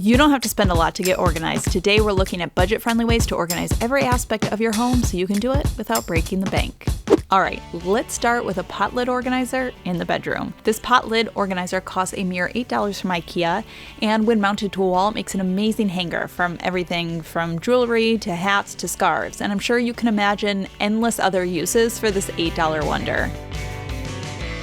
You don't have to spend a lot to get organized. Today we're looking at budget-friendly ways to organize every aspect of your home so you can do it without breaking the bank. All right, let's start with a pot lid organizer in the bedroom. This pot lid organizer costs a mere $8 from IKEA, and when mounted to a wall, it makes an amazing hanger from everything from jewelry to hats to scarves. And I'm sure you can imagine endless other uses for this $8 wonder.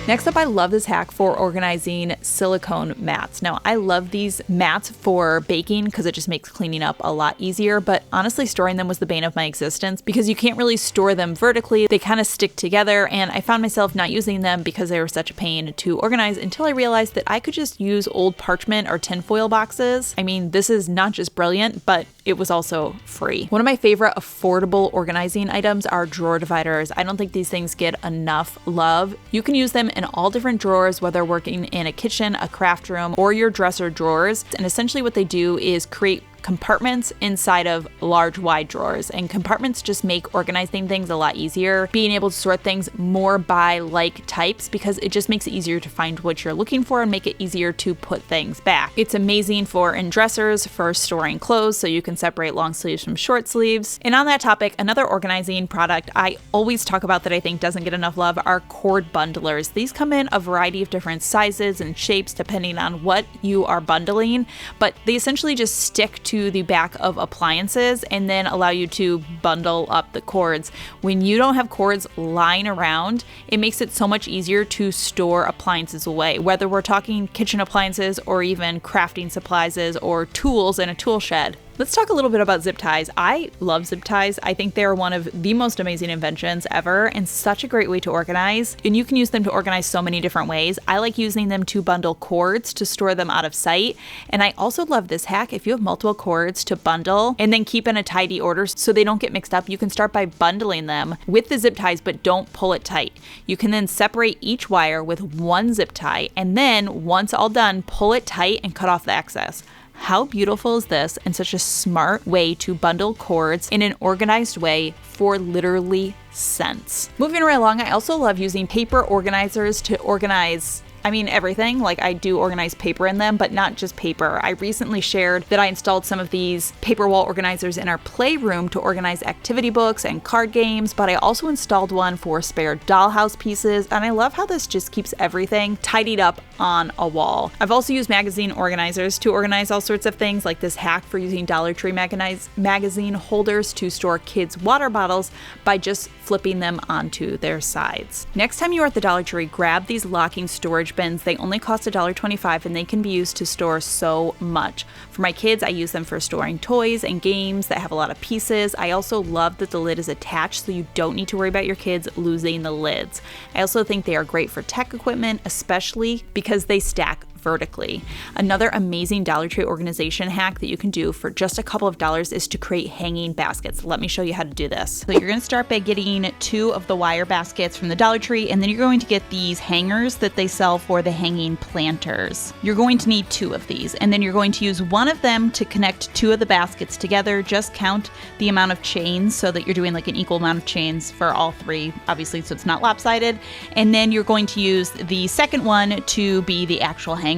Next up, I love this hack for organizing silicone mats. Now, I love these mats for baking because it just makes cleaning up a lot easier, but honestly, storing them was the bane of my existence because you can't really store them vertically. They kind of stick together, and I found myself not using them because they were such a pain to organize until I realized that I could just use old parchment or tinfoil boxes. I mean, this is not just brilliant, but it was also free. One of my favorite affordable organizing items are drawer dividers. I don't think these things get enough love. You can use them in all different drawers, whether working in a kitchen, a craft room, or your dresser drawers. And essentially what they do is create compartments inside of large wide drawers, and compartments just make organizing things a lot easier, being able to sort things more by like types because it just makes it easier to find what you're looking for and make it easier to put things back. It's amazing for in dressers for storing clothes so you can separate long sleeves from short sleeves. And on that topic, another organizing product I always talk about that I think doesn't get enough love are cord bundlers. These come in a variety of different sizes and shapes depending on what you are bundling, but they essentially just stick to the back of appliances and then allow you to bundle up the cords. When you don't have cords lying around, it makes it so much easier to store appliances away, whether we're talking kitchen appliances or even crafting supplies or tools in a tool shed. Let's talk a little bit about zip ties. I love zip ties. I think they're one of the most amazing inventions ever and such a great way to organize. And you can use them to organize so many different ways. I like using them to bundle cords to store them out of sight. And I also love this hack. If you have multiple cords to bundle and then keep in a tidy order so they don't get mixed up, you can start by bundling them with the zip ties, but don't pull it tight. You can then separate each wire with one zip tie, and then once all done, pull it tight and cut off the excess. How beautiful is this, and such a smart way to bundle cords in an organized way for literally cents. Moving right along, I also love using paper organizers to organize everything. Like, I do organize paper in them, but not just paper. I recently shared that I installed some of these paper wall organizers in our playroom to organize activity books and card games, but I also installed one for spare dollhouse pieces, and I love how this just keeps everything tidied up on a wall. I've also used magazine organizers to organize all sorts of things, like this hack for using Dollar Tree magazine holders to store kids' water bottles by just flipping them onto their sides. Next time you are at the Dollar Tree, grab these locking storage bins. They only cost $1.25 and they can be used to store so much. For my kids, I use them for storing toys and games that have a lot of pieces. I also love that the lid is attached so you don't need to worry about your kids losing the lids. I also think they are great for tech equipment, especially because they stack vertically. Another amazing Dollar Tree organization hack that you can do for just a couple of dollars is to create hanging baskets. Let me show you how to do this. So you're going to start by getting 2 of the wire baskets from the Dollar Tree, and then you're going to get these hangers that they sell for the hanging planters. You're going to need 2 of these, and then you're going to use one of them to connect 2 of the baskets together. Just count the amount of chains so that you're doing like an equal amount of chains for all 3, obviously, so it's not lopsided. And then you're going to use the second one to be the actual hanger.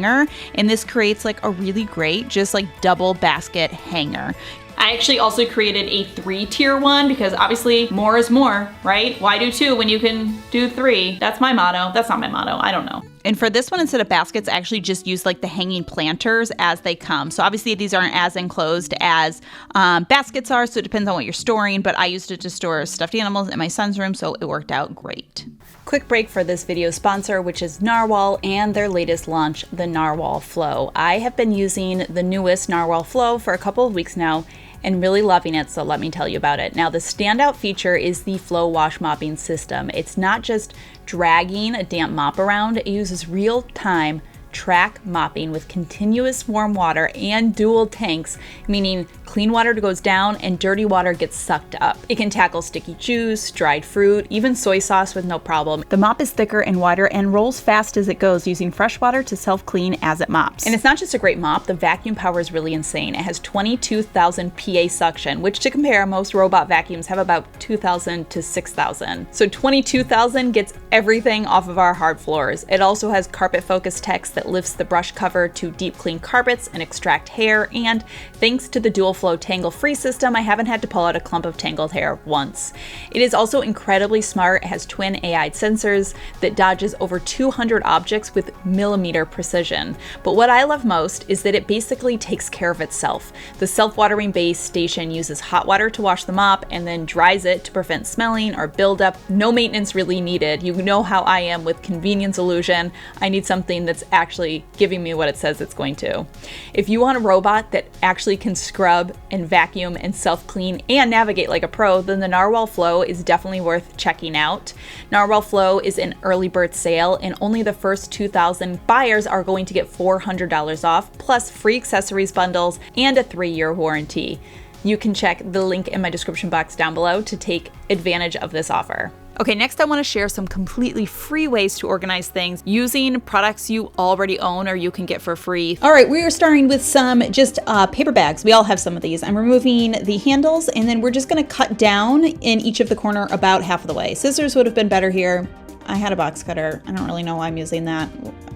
And this creates like a really great, just like double basket hanger. I actually also created a 3-tier one because obviously more is more, right? Why do 2 when you can do 3? That's my motto. That's not my motto. I don't know. And for this one, instead of baskets, I actually just use like the hanging planters as they come. So obviously these aren't as enclosed as baskets are, so it depends on what you're storing, but I used it to store stuffed animals in my son's room, so it worked out great. Quick break for this video sponsor, which is Narwhal and their latest launch, the Narwhal Flow. I have been using the newest Narwhal Flow for a couple of weeks now and really loving it, so let me tell you about it. Now, the standout feature is the Flow wash mopping system. It's not just dragging a damp mop around, it uses real-time track mopping with continuous warm water and dual tanks, meaning clean water goes down and dirty water gets sucked up. It can tackle sticky juice, dried fruit, even soy sauce with no problem. The mop is thicker and wider and rolls fast as it goes, using fresh water to self-clean as it mops. And it's not just a great mop, the vacuum power is really insane. It has 22,000 PA suction, which to compare, most robot vacuums have about 2,000 to 6,000. So 22,000 gets everything off of our hard floors. It also has carpet focus text that lifts the brush cover to deep clean carpets and extract hair, and thanks to the dual flow tangle free system, I haven't had to pull out a clump of tangled hair once. It is also incredibly smart. It has twin AI sensors that dodges over 200 objects with millimeter precision. But what I love most is that it basically takes care of itself. The self-watering base station uses hot water to wash the mop and then dries it to prevent smelling or buildup. No maintenance really needed. You know how I am with convenience illusion. I need something that's actually giving me what it says it's going to. If you want a robot that actually can scrub and vacuum and self-clean and navigate like a pro, then the Narwhal Flow is definitely worth checking out. Narwhal Flow is an early bird sale, and only the first 2,000 buyers are going to get $400 off, plus free accessories bundles and a 3-year warranty. You can check the link in my description box down below to take advantage of this offer. Okay, next I want to share some completely free ways to organize things using products you already own or you can get for free. All right, we are starting with some just paper bags. We all have some of these. I'm removing the handles, and then we're just going to cut down in each of the corner about half of the way. Scissors would have been better here. I had a box cutter. I don't really know why I'm using that.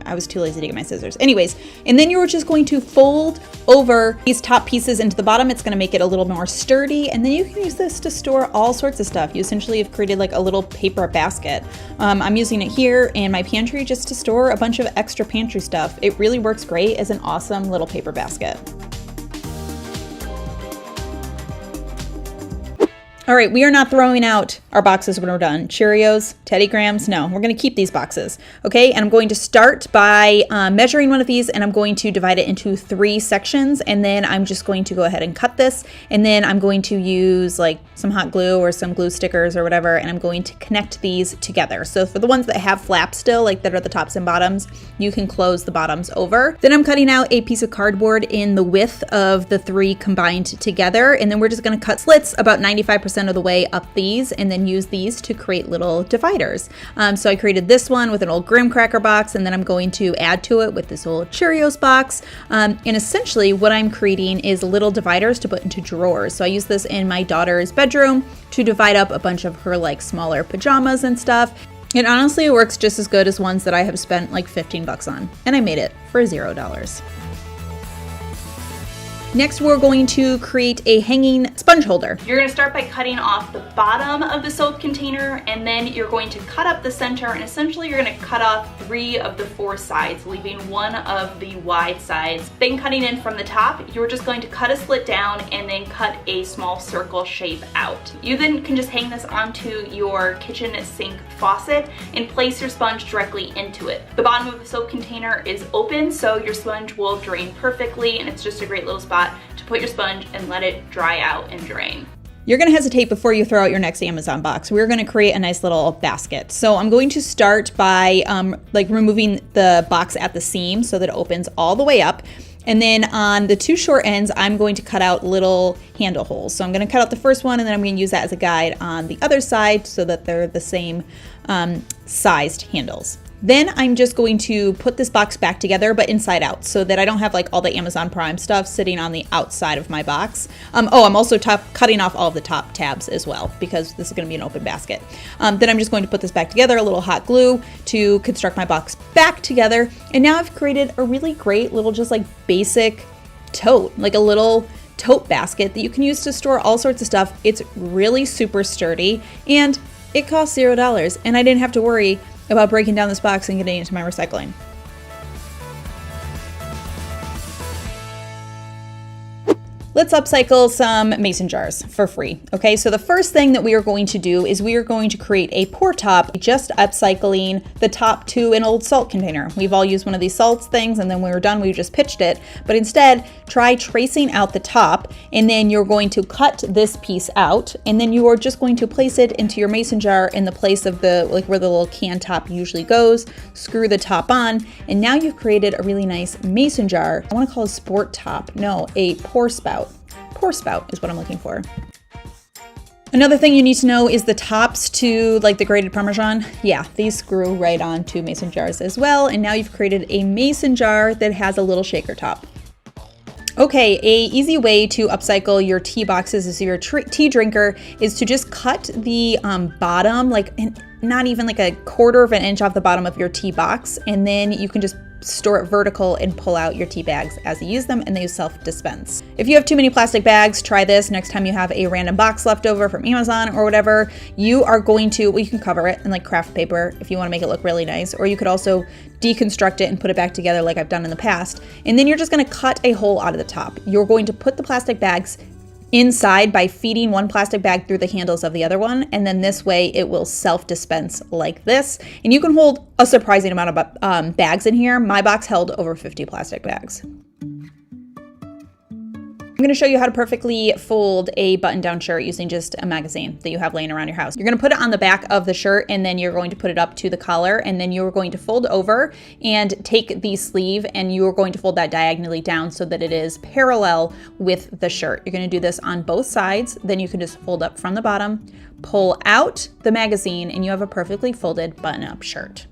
I was too lazy to get my scissors. Anyways, and then you're just going to fold over these top pieces into the bottom. It's going to make it a little more sturdy, and then you can use this to store all sorts of stuff. You essentially have created like a little paper basket. I'm using it here in my pantry just to store a bunch of extra pantry stuff. It really works great as an awesome little paper basket. All right, we are not throwing out our boxes when we're done. Cheerios, Teddy Grahams, no, we're gonna keep these boxes, okay? And I'm going to start by measuring one of these, and I'm going to divide it into 3 sections, and then I'm just going to go ahead and cut this, and then I'm going to use like some hot glue or some glue stickers or whatever, and I'm going to connect these together. So for the ones that have flaps still, like that are the tops and bottoms, you can close the bottoms over. Then I'm cutting out a piece of cardboard in the width of the 3 combined together, and then we're just gonna cut slits about 95% of the way up these, and then use these to create little dividers. So I created this one with an old graham cracker box, and then I'm going to add to it with this old Cheerios box. And essentially what I'm creating is little dividers to put into drawers. So I use this in my daughter's bedroom to divide up a bunch of her like smaller pajamas and stuff. And honestly, it works just as good as ones that I have spent like 15 bucks on, and I made it for $0. Next, we're going to create a hanging sponge holder. You're gonna start by cutting off the bottom of the soap container, and then you're going to cut up the center, and essentially you're gonna cut off 3 of the 4 sides, leaving 1 of the wide sides. Then cutting in from the top, you're just going to cut a slit down and then cut a small circle shape out. You then can just hang this onto your kitchen sink faucet and place your sponge directly into it. The bottom of the soap container is open, so your sponge will drain perfectly, and it's just a great little spot to put your sponge and let it dry out and drain. You're gonna hesitate before you throw out your next Amazon box. We're gonna create a nice little basket. So I'm going to start by like removing the box at the seam so that it opens all the way up. And then on the 2 short ends, I'm going to cut out little handle holes. So I'm gonna cut out the first one, and then I'm gonna use that as a guide on the other side so that they're the same sized handles. Then I'm just going to put this box back together, but inside out, so that I don't have like all the Amazon Prime stuff sitting on the outside of my box. I'm also cutting off all of the top tabs as well, because this is gonna be an open basket. Then I'm just going to put this back together, a little hot glue to construct my box back together. And now I've created a really great little just like basic tote, like a little tote basket that you can use to store all sorts of stuff. It's really super sturdy, and it costs $0, and I didn't have to worry about breaking down this box and getting it into my recycling. Let's upcycle some mason jars for free. Okay, so the first thing that we are going to do is we are going to create a pour top, just upcycling the top to an old salt container. We've all used one of these salts things, and then when we were done, we just pitched it. But instead, try tracing out the top, and then you're going to cut this piece out, and then you are just going to place it into your mason jar in the place of the, like where the little can top usually goes, screw the top on, and now you've created a really nice mason jar. I wanna call it a sport top. No, a pour spout. Pour spout is what I'm looking for. Another thing you need to know is the tops to like the grated Parmesan. Yeah, these screw right onto mason jars as well. And now you've created a mason jar that has a little shaker top. Okay, a easy way to upcycle your tea boxes as your tea drinker is to just cut the bottom, like not even like a 1/4 of an inch off the bottom of your tea box, and then you can just store it vertical and pull out your tea bags as you use them, and they self-dispense. If you have too many plastic bags, try this. Next time you have a random box left over from Amazon or whatever, you are going to, well, you can cover it in like craft paper if you want to make it look really nice, or you could also deconstruct it and put it back together like I've done in the past. And then you're just going to cut a hole out of the top. You're going to put the plastic bags inside by feeding one plastic bag through the handles of the other one, and then this way it will self-dispense like this. And you can hold a surprising amount of bags in here. My box held over 50 plastic bags. I'm going to show you how to perfectly fold a button-down shirt using just a magazine that you have laying around your house. You're going to put it on the back of the shirt, and then you're going to put it up to the collar, and then you're going to fold over and take the sleeve, and you're going to fold that diagonally down so that it is parallel with the shirt. You're going to do this on both sides. Then you can just fold up from the bottom, pull out the magazine, and you have a perfectly folded button-up shirt.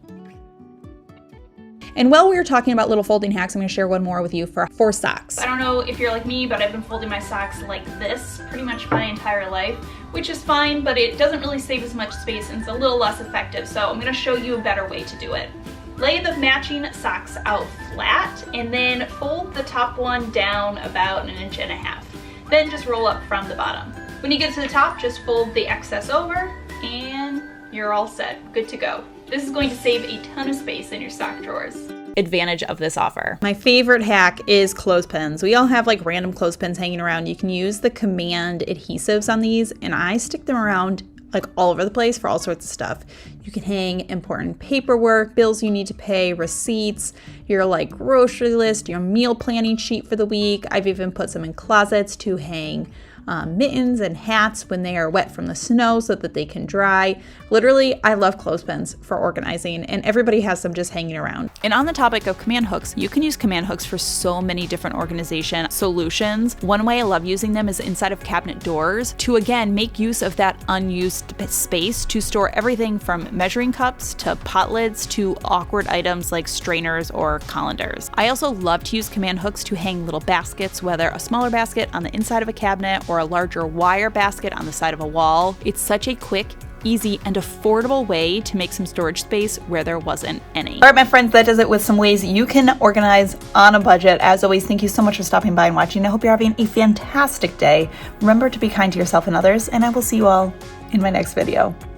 And while we were talking about little folding hacks, I'm going to share one more with you for socks. I don't know if you're like me, but I've been folding my socks like this pretty much my entire life, which is fine, but it doesn't really save as much space and it's a little less effective. So I'm going to show you a better way to do it. Lay the matching socks out flat and then fold the top one down about 1.5 inches. Then just roll up from the bottom. When you get to the top, just fold the excess over and you're all set. Good to go. This is going to save a ton of space in your sock drawers. Advantage of this offer. My favorite hack is clothespins. We all have like random clothespins hanging around. You can use the Command adhesives on these, and I stick them around like all over the place for all sorts of stuff. You can hang important paperwork, bills you need to pay, receipts, your like grocery list, your meal planning sheet for the week. I've even put some in closets to hang mittens and hats when they are wet from the snow so that they can dry. Literally, I love clothespins for organizing, and everybody has them just hanging around. And on the topic of command hooks, you can use command hooks for so many different organization solutions. One way I love using them is inside of cabinet doors to, again, make use of that unused space to store everything from measuring cups to pot lids to awkward items like strainers or colanders. I also love to use command hooks to hang little baskets, whether a smaller basket on the inside of a cabinet or a larger wire basket on the side of a wall. It's such a quick, easy, and affordable way to make some storage space where there wasn't any. All right, my friends, that does it with some ways you can organize on a budget. As always, thank you so much for stopping by and watching. I hope you're having a fantastic day. Remember to be kind to yourself and others, and I will see you all in my next video.